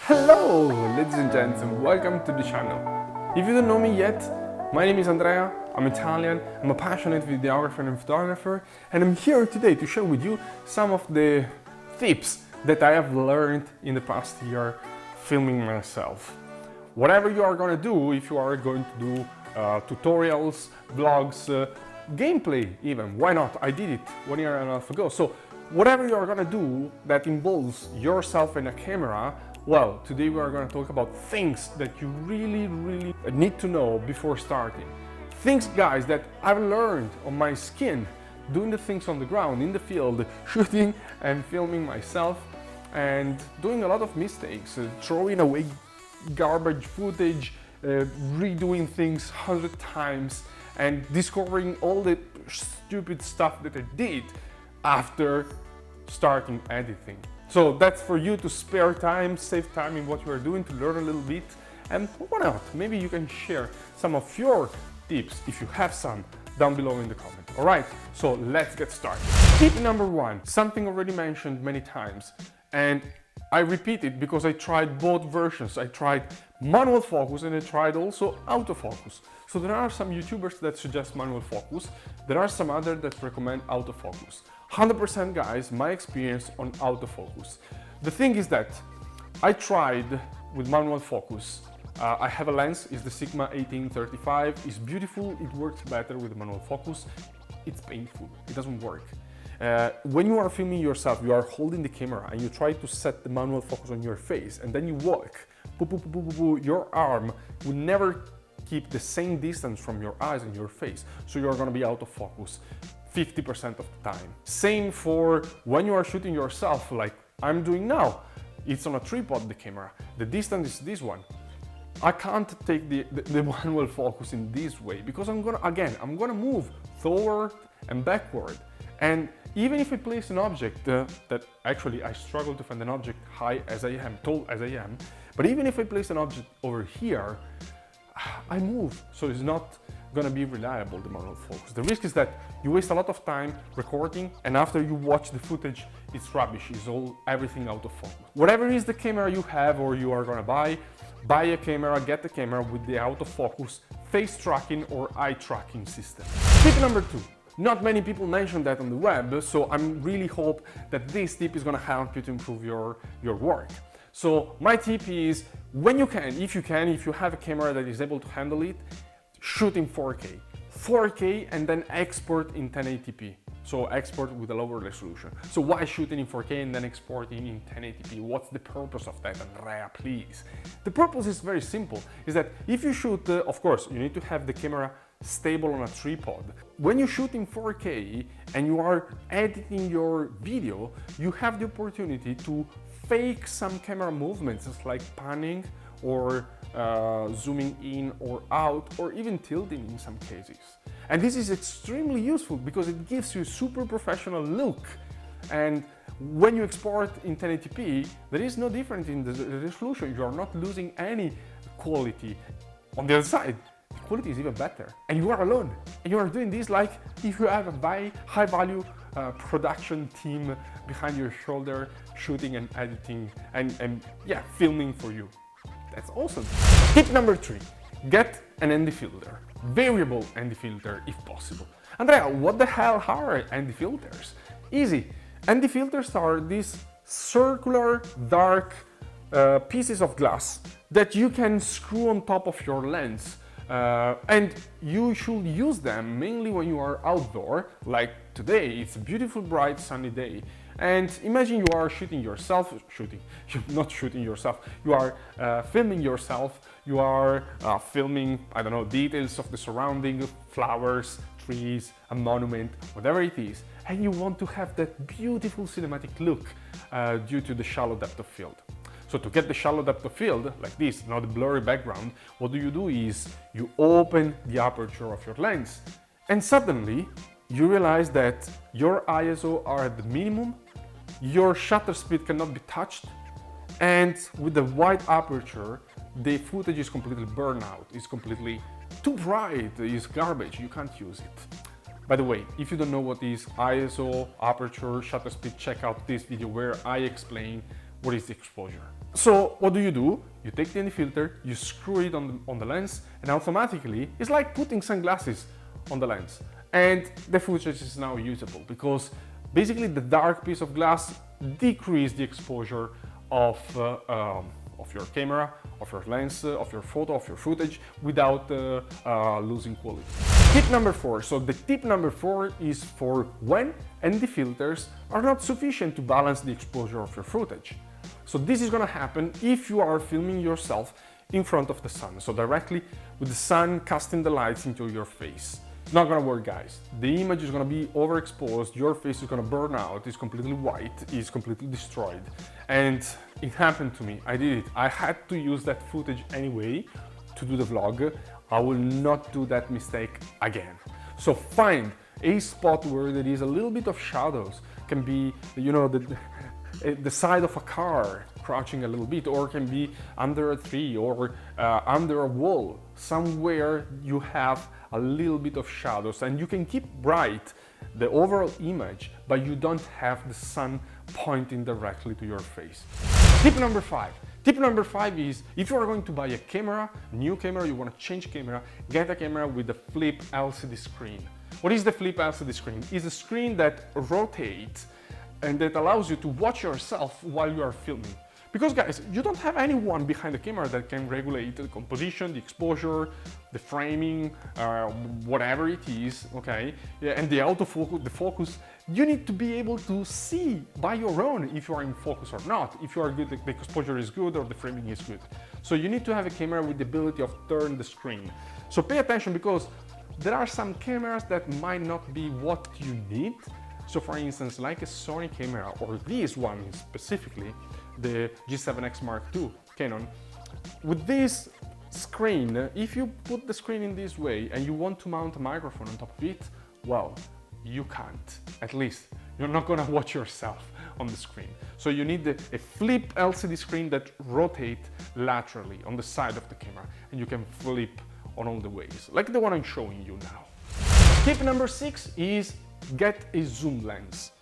Hello, ladies and gents, and welcome to the channel. If you don't know me yet, my name is Andrea, I'm Italian, I'm a passionate videographer and photographer, and I'm here today to share with you some of the tips that I have learned in the past year filming myself. Whatever you are going to do, if you are going to do tutorials, vlogs, gameplay even, why not? I did it 1.5 years ago. So whatever you are going to do that involves yourself and a camera, well, today we are going to talk about things that you really need to know before starting. Things, guys, that I've learned on my skin, doing the things on the ground, in the field, shooting and filming myself, and doing a lot of mistakes, throwing away garbage footage, redoing things 100 times, and discovering all the stupid stuff that I did after starting editing. So that's for you to spare time, save time in what you are doing, to learn a little bit, and why not? Maybe you can share some of your tips, if you have some, down below in the comments. All right, so let's get started. Tip number 1, something already mentioned many times, and I repeat it because I tried both versions. I tried manual focus and I tried also autofocus. So there are some YouTubers that suggest manual focus. There are some others that recommend autofocus. 100% guys, my experience on autofocus. The thing is that I tried with manual focus. I have a lens, it's the Sigma 1835. It's beautiful, it works better with manual focus. It's painful, it doesn't work. When you are filming yourself, you are holding the camera and you try to set the manual focus on your face, and then you walk, your arm will never keep the same distance from your eyes and your face, so you're going to be out of focus 50% of the time. Same for when you are shooting yourself, like I'm doing now. It's on a tripod, the camera. The distance is this one. I can't take the manual focus in this way because I'm gonna move forward and backward. And even if I place an object that actually I struggle to find an object high as I am, tall as I am, but even if I place an object over here, I move, so it's not gonna be reliable, the manual focus. The risk is that you waste a lot of time recording, and after you watch the footage, it's rubbish, it's everything out of focus. Whatever is the camera you have or you are gonna buy a camera, get the camera with the autofocus, face tracking or eye tracking system. Tip number 2. Not many people mention that on the web, so I really hope that this tip is gonna help you to improve your work. So my tip is, when you can, if you have a camera that is able to handle it, shoot in 4K. 4K and then export in 1080p. So export with a lower resolution. So why shooting in 4K and then exporting in 1080p? What's the purpose of that, Andrea, please? The purpose is very simple, is that if you shoot, of course, you need to have the camera stable on a tripod. When you shoot in 4K and you are editing your video, you have the opportunity to fake some camera movements, like panning or zooming in or out, or even tilting in some cases. And this is extremely useful because it gives you a super professional look. And when you export in 1080p, there is no difference in the resolution. You are not losing any quality. On the other side, the quality is even better. And you are alone. And you are doing this like if you have a high value production team behind your shoulder, shooting and editing and yeah, filming for you. That's awesome. Tip number 3, get an ND filter, variable ND filter if possible. Andrea, what the hell are ND filters? Easy. ND filters are these circular dark pieces of glass that you can screw on top of your lens. And you should use them mainly when you are outdoor, like today. It's a beautiful, bright, sunny day. And imagine you are shooting yourself, not shooting yourself, you are filming yourself, you are filming, I don't know, details of the surrounding, flowers, trees, a monument, whatever it is, and you want to have that beautiful cinematic look due to the shallow depth of field. So to get the shallow depth of field, like this, not a blurry background, what you do is you open the aperture of your lens, and suddenly you realize that your ISO are at the minimum, your shutter speed cannot be touched, and with the wide aperture, the footage is completely burned out. It's completely too bright, it's garbage, you can't use it. By the way, if you don't know what is ISO, aperture, shutter speed, check out this video where I explain what is the exposure. So what do? You take the filter, you screw it on the lens, and automatically it's like putting sunglasses on the lens. And the footage is now usable because basically the dark piece of glass decreases the exposure of your camera, of your lens, of your photo, of your footage without losing quality. Tip number 4. So the tip number 4 is for when ND filters are not sufficient to balance the exposure of your footage. So this is gonna happen if you are filming yourself in front of the sun, so directly with the sun casting the lights into your face. It's not gonna work, guys. The image is gonna be overexposed, your face is gonna burn out, it's completely white, it's completely destroyed. And it happened to me, I did it. I had to use that footage anyway to do the vlog. I will not do that mistake again. So find a spot where there is a little bit of shadows. Can be, you know, the side of a car crouching a little bit, or can be under a tree or under a wall, somewhere you have a little bit of shadows, and you can keep bright the overall image, but you don't have the sun pointing directly to your face. Tip number 5. Tip number 5 is, if you are going to buy a camera, new camera, you want to change camera, get a camera with a flip LCD screen. What is the flip LCD screen? It's a screen that rotates and that allows you to watch yourself while you are filming. Because guys, you don't have anyone behind the camera that can regulate the composition, the exposure, the framing, whatever it is, okay? Yeah, and the autofocus, the focus. You need to be able to see by your own if you are in focus or not, if you are good, the exposure is good or the framing is good. So you need to have a camera with the ability of turn the screen. So pay attention, because there are some cameras that might not be what you need. So for instance, like a Sony camera, or this one specifically, the G7X Mark II Canon, with this screen, if you put the screen in this way and you want to mount a microphone on top of it, well, you can't. At least you're not gonna watch yourself on the screen. So you need a flip LCD screen that rotates laterally on the side of the camera, and you can flip on all the ways, like the one I'm showing you now. Tip number 6 is get a zoom lens.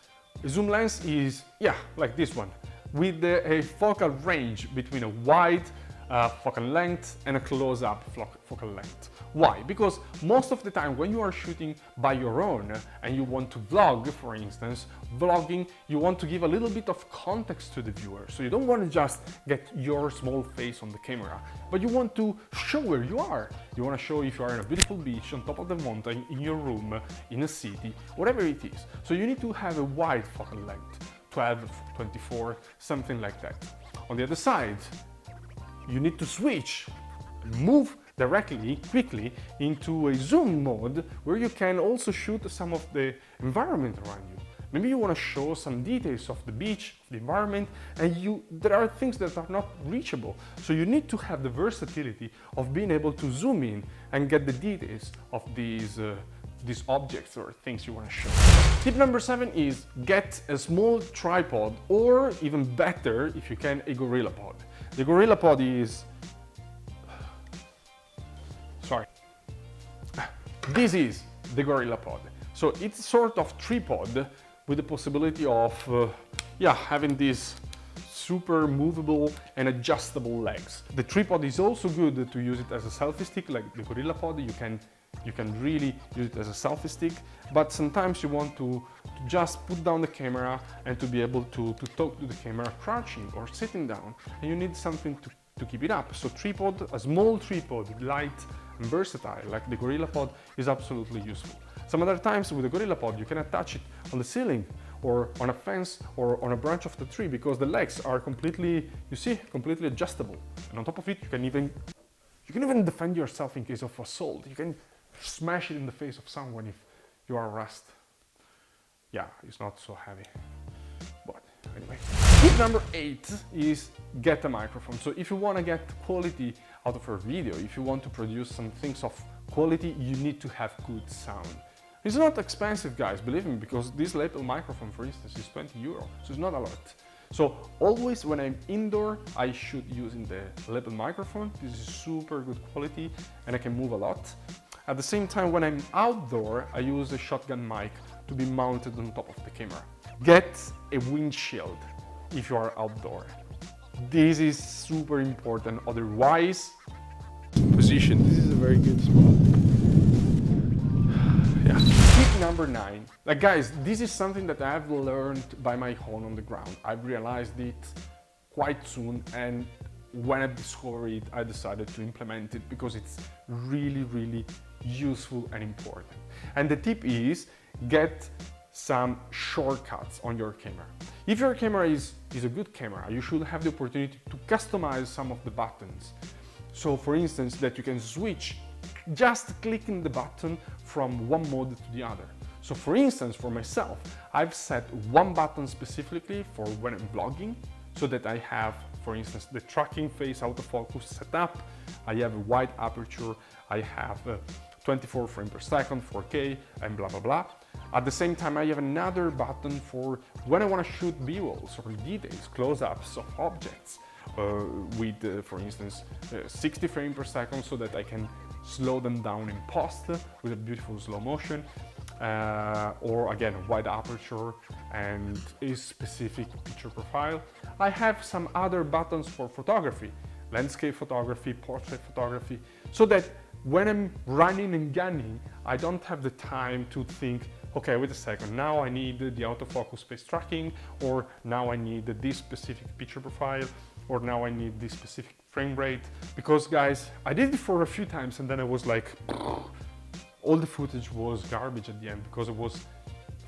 A zoom lens is, yeah, like this one, with a focal range between a wide focal length and a close-up focal length. Why? Because most of the time when you are shooting by your own and you want to vlog, for instance, vlogging, you want to give a little bit of context to the viewer. So you don't want to just get your small face on the camera, but you want to show where you are. You want to show if you are on a beautiful beach, on top of the mountain, in your room, in a city, whatever it is. So you need to have a wide focal length, 12, 24, something like that. On the other side, you need to switch, move directly, quickly into a zoom mode where you can also shoot some of the environment around you. Maybe you want to show some details of the beach, the environment, and there are things that are not reachable. So you need to have the versatility of being able to zoom in and get the details of these objects or things you want to show. Tip number 7 is get a small tripod, or even better, if you can, a gorilla pod. The gorilla pod is, sorry, this is the gorilla pod. So it's sort of tripod with the possibility of having these super movable and adjustable legs. The tripod is also good to use it as a selfie stick, like the gorilla pod. You can really use it as a selfie stick, but sometimes you want to just put down the camera and to be able to talk to the camera crouching or sitting down, and you need something to keep it up. So tripod, a small tripod, light and versatile, like the gorilla pod, is absolutely useful. Some other times with the gorilla pod, you can attach it on the ceiling or on a fence or on a branch of the tree, because the legs are completely, you see, completely adjustable. And on top of it, you can even defend yourself in case of assault. You can smash it in the face of someone if you are harassed. Yeah, it's not so heavy, but anyway. Tip number 8 is get a microphone. So if you want to get quality out of your video, if you want to produce some things of quality, you need to have good sound. It's not expensive, guys, believe me, because this lapel microphone, for instance, is 20 euro, so it's not a lot. So always when I'm indoor, I shoot using the lapel microphone. This is super good quality and I can move a lot. At the same time, when I'm outdoor, I use a shotgun mic to be mounted on top of the camera. Get a windshield if you are outdoor. This is super important, otherwise, position, this is a very good spot. Yeah. Tip number 9. Like guys, this is something that I've learned by my own on the ground. I've realized it quite soon, and when I discovered it, I decided to implement it because it's really useful and important. And the tip is get some shortcuts on your camera. If your camera is a good camera, you should have the opportunity to customize some of the buttons. So for instance, that you can switch just clicking the button from one mode to the other. So for instance, for myself, I've set one button specifically for when I'm vlogging, so that I have, for instance, the tracking phase autofocus set up, I have a wide aperture, I have 24 frames per second, 4K, and blah, blah, blah. At the same time, I have another button for when I want to shoot B-rolls or details, close-ups of objects, with, for instance, 60 frames per second, so that I can slow them down in post with a beautiful slow motion, or again, wide aperture and a specific picture profile. I have some other buttons for photography, landscape photography, portrait photography, so that when I'm running and gunning, I don't have the time to think, okay, wait a second, now I need the autofocus space tracking, or now I need this specific picture profile, or now I need this specific frame rate. Because guys, I did it for a few times and then I was like, all the footage was garbage at the end because I was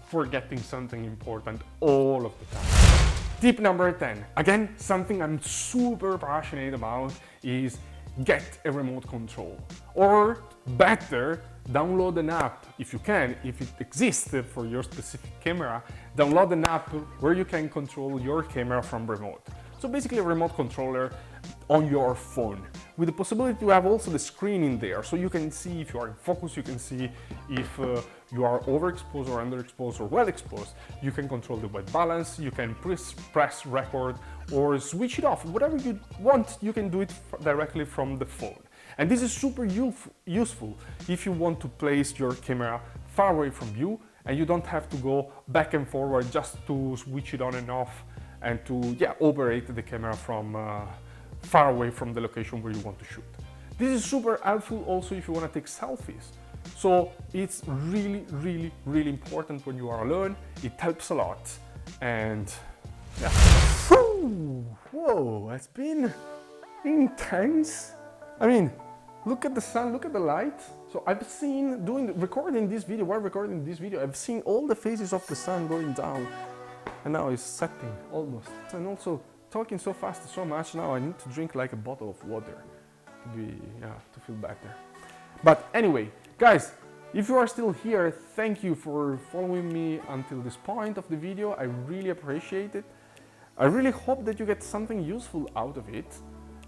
forgetting something important all of the time. Tip number 10. Again, something I'm super passionate about is get a remote control. Or better, download an app if you can, if it exists for your specific camera, download an app where you can control your camera from remote. So basically a remote controller on your phone with the possibility to have also the screen in there, so you can see if you are in focus, you can see if you are overexposed or underexposed or well exposed. You can control the white balance, you can press record or switch it off. Whatever you want, you can do it directly from the phone. And this is super useful if you want to place your camera far away from you and you don't have to go back and forward just to switch it on and off and to operate the camera from far away from the location where you want to shoot. This is super helpful also if you want to take selfies. So it's really important when you are alone. It helps a lot. And yeah. Whoa, it's been intense. I mean, look at the sun, look at the light. So I've seen, recording this video, I've seen all the phases of the sun going down. And now it's setting almost. And also talking so fast so much now, I need to drink like a bottle of water to feel better. But anyway, guys, if you are still here, thank you for following me until this point of the video. I really appreciate it. I really hope that you get something useful out of it.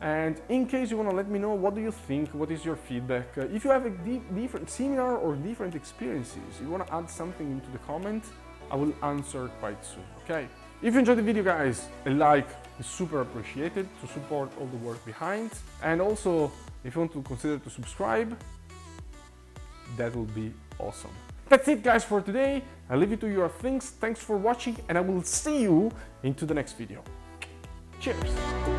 And in case you want to let me know, what do you think? What is your feedback? If you have a different similar or different experiences, you want to add something into the comment, I will answer quite soon, okay? If you enjoyed the video, guys, a like is super appreciated to support all the work behind. And also, if you want to consider to subscribe, that will be awesome. That's it, guys, for today. I'll leave you to your things. Thanks for watching, and I will see you into the next video. Cheers!